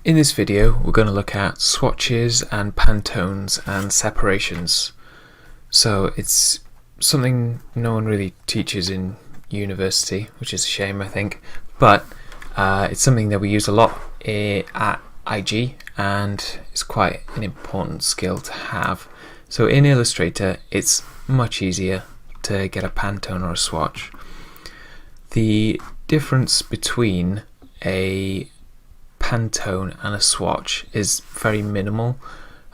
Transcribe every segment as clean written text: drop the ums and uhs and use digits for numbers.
In this video we're going to look at swatches and Pantones and separations. So it's something no one really teaches in university, which is a shame I think, but it's something that we use a lot at IG and it's quite an important skill to have. So in Illustrator it's much easier to get a Pantone or a swatch. The difference between a Pantone and a swatch is very minimal.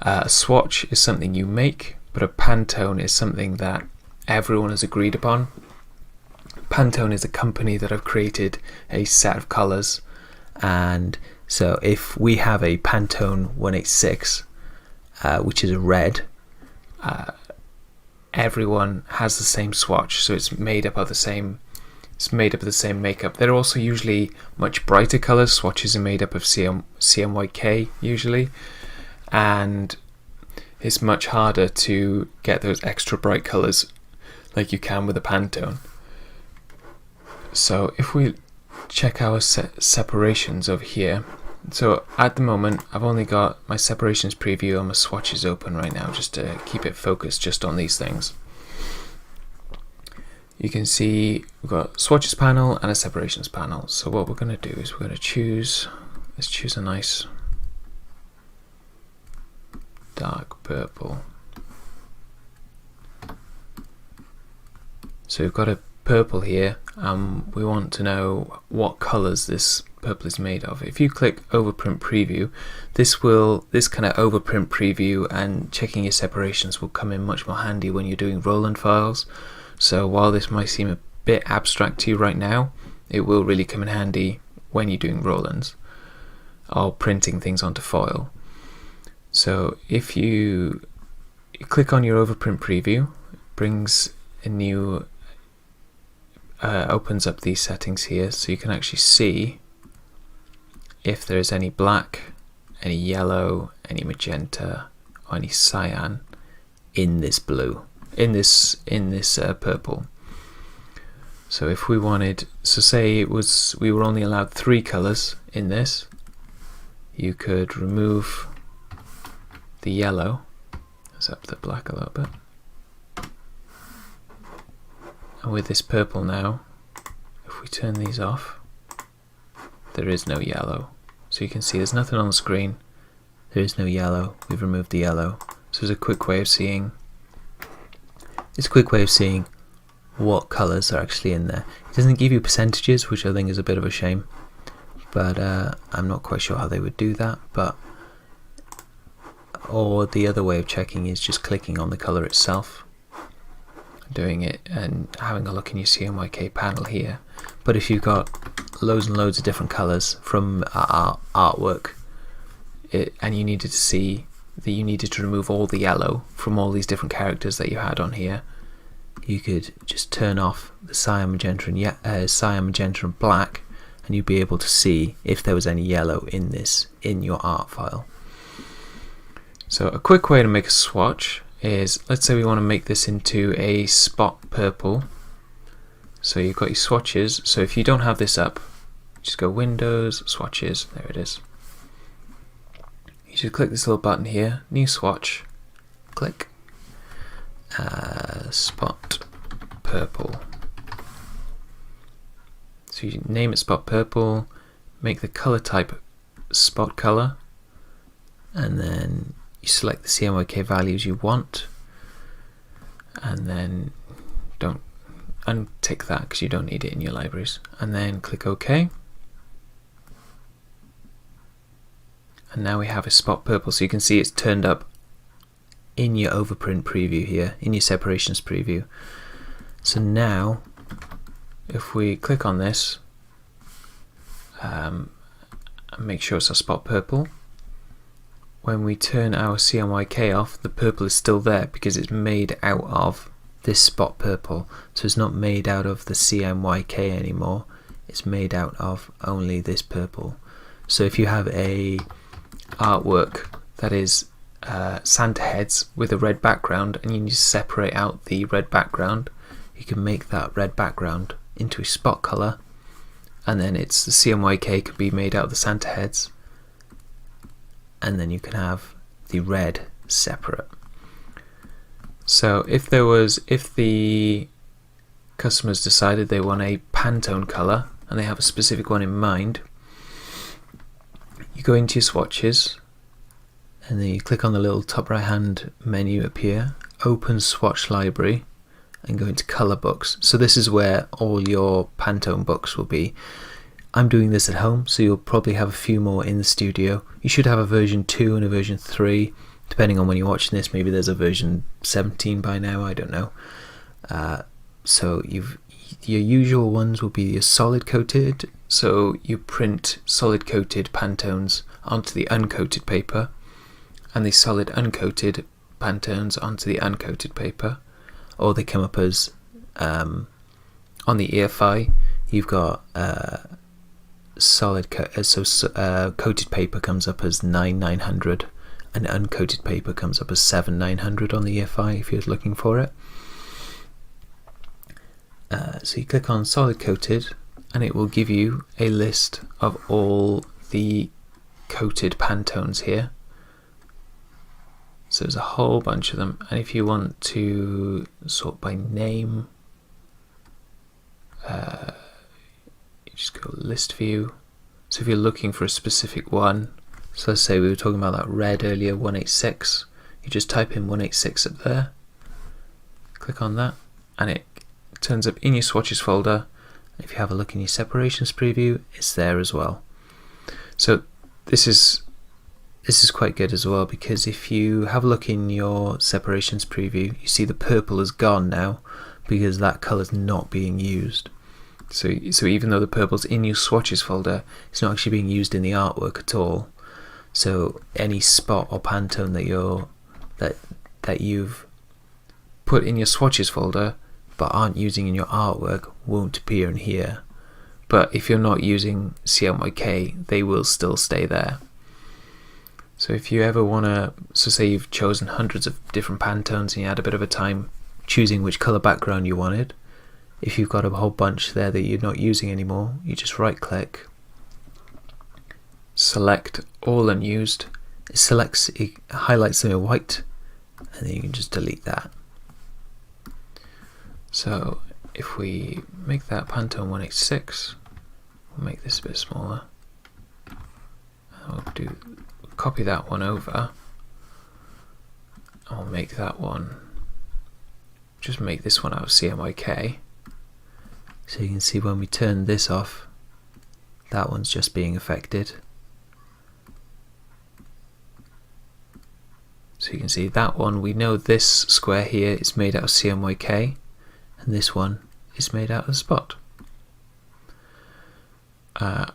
A swatch is something you make, but a Pantone is something that everyone has agreed upon. Pantone is a company that have created a set of colours, and so if we have a Pantone 186 which is a red, everyone has the same swatch, so it's made up of the same makeup. They're also usually much brighter colours. Swatches are made up of CMYK usually, and it's much harder to get those extra bright colours like you can with a Pantone. So if we check our separations over here, so at the moment I've only got my separations preview and my swatches open right now just to keep it focused just on these things. You can see we've got swatches panel and a separations panel. So what we're going to do is we're going to let's choose a nice dark purple. So we've got a purple here, and we want to know what colours this purple is made of. If you click overprint preview, this kind of overprint preview and checking your separations will come in much more handy when you're doing Roland files. So while this might seem a bit abstract to you right now, it will really come in handy when you're doing Rolands or printing things onto foil. So if you click on your overprint preview, it brings a new opens up these settings here, so you can actually see if there's any black, any yellow, any magenta, or any cyan in this blue, in this purple. So if we wanted, so say we were only allowed 3 colours in this, you could remove the yellow. Let's up the black a little bit. And with this purple now, if we turn these off, there is no yellow. So you can see there's nothing on the screen. There is no yellow. We've removed the yellow. So there's a quick way of seeing. It's a quick way of seeing what colours are actually in there. It doesn't give you percentages, which I think is a bit of a shame, but I'm not quite sure how they would do that. Or the other way of checking is just clicking on the colour itself, doing it and having a look in your CMYK panel here. But if you've got loads and loads of different colours from our artwork, and you needed to see that you needed to remove all the yellow from all these different characters that you had on here, you could just turn off the cyan, magenta and black, and you'd be able to see if there was any yellow in your art file. So a quick way to make a swatch is, let's say we want to make this into a spot purple. So you've got your swatches. So if you don't have this up, just go Windows, Swatches, there it is. You should click this little button here, new swatch, click, spot purple. So you name it spot purple, make the color type spot color, and then you select the CMYK values you want, and then don't untick that because you don't need it in your libraries, and then click OK. And now we have a spot purple, so you can see it's turned up in your overprint preview here, in your separations preview. So now if we click on this and make sure it's a spot purple, when we turn our CMYK off, the purple is still there because it's made out of this spot purple. So it's not made out of the CMYK anymore, it's made out of only this purple. So if you have a artwork that is Santa heads with a red background and you need to separate out the red background, you can make that red background into a spot color, and then the CMYK could be made out of the Santa heads, and then you can have the red separate. So if the customers decided they want a Pantone color and they have a specific one in mind, you go into your swatches and then you click on the little top right hand menu up here, open Swatch library, and go into color books. So this is where all your Pantone books will be. I'm doing this at home, so you'll probably have a few more in the studio. You should have a version 2 and a version 3, depending on when you're watching this. Maybe there's a version 17 by now, I don't know. So your usual ones will be your solid coated, so you print solid coated Pantones onto the uncoated paper, and the solid uncoated Pantones onto the uncoated paper, or they come up as on the EFI you've got coated paper comes up as 9900 and uncoated paper comes up as 7900 on the EFI if you're looking for it. So you click on solid coated and it will give you a list of all the coated Pantones here. So there's a whole bunch of them, and if you want to sort by name, you just go list view. So if you're looking for a specific one, so let's say we were talking about that red earlier, 186, you just type in 186 up there, click on that, and it turns up in your swatches folder. If you have a look in your separations preview, it's there as well. So this is quite good as well, because if you have a look in your separations preview, you see the purple is gone now because that color is not being used. So even though the purple's in your swatches folder, it's not actually being used in the artwork at all. So any spot or Pantone that you've put in your swatches folder but aren't using in your artwork won't appear in here. But if you're not using CMYK, they will still stay there. So if you ever want to, so say you've chosen hundreds of different Pantones and you had a bit of a time choosing which color background you wanted, if you've got a whole bunch there that you're not using anymore, you just right click, select all unused, it highlights them in white, and then you can just delete that. So if we make that Pantone 186, we'll make this a bit smaller, I'll copy that one over, I'll make that one, just make this one out of CMYK, so you can see when we turn this off, that one's just being affected. So you can see that one, we know this square here is made out of CMYK, and this one is made out of Spot.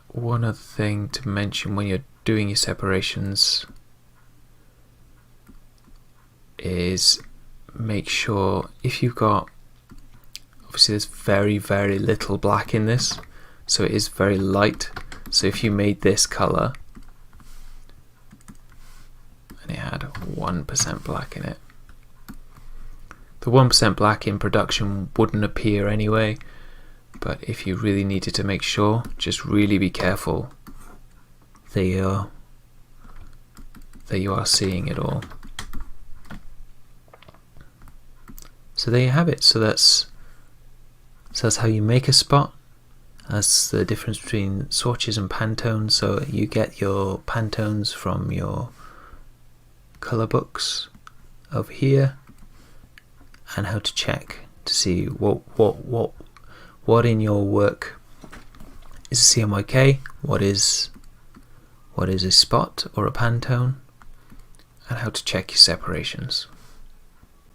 One other thing to mention when you're doing your separations is make sure, if you've got, obviously there's very little black in this, so it is very light. So if you made this color and it had 1% black in it, the 1% black in production wouldn't appear anyway, but if you really needed to make sure, just really be careful that you are seeing it all. So there you have it. So that's how you make a spot. That's the difference between swatches and Pantones. So you get your Pantones from your color books over here, and how to check to see what in your work is a CMYK, what is a spot or a Pantone, and how to check your separations.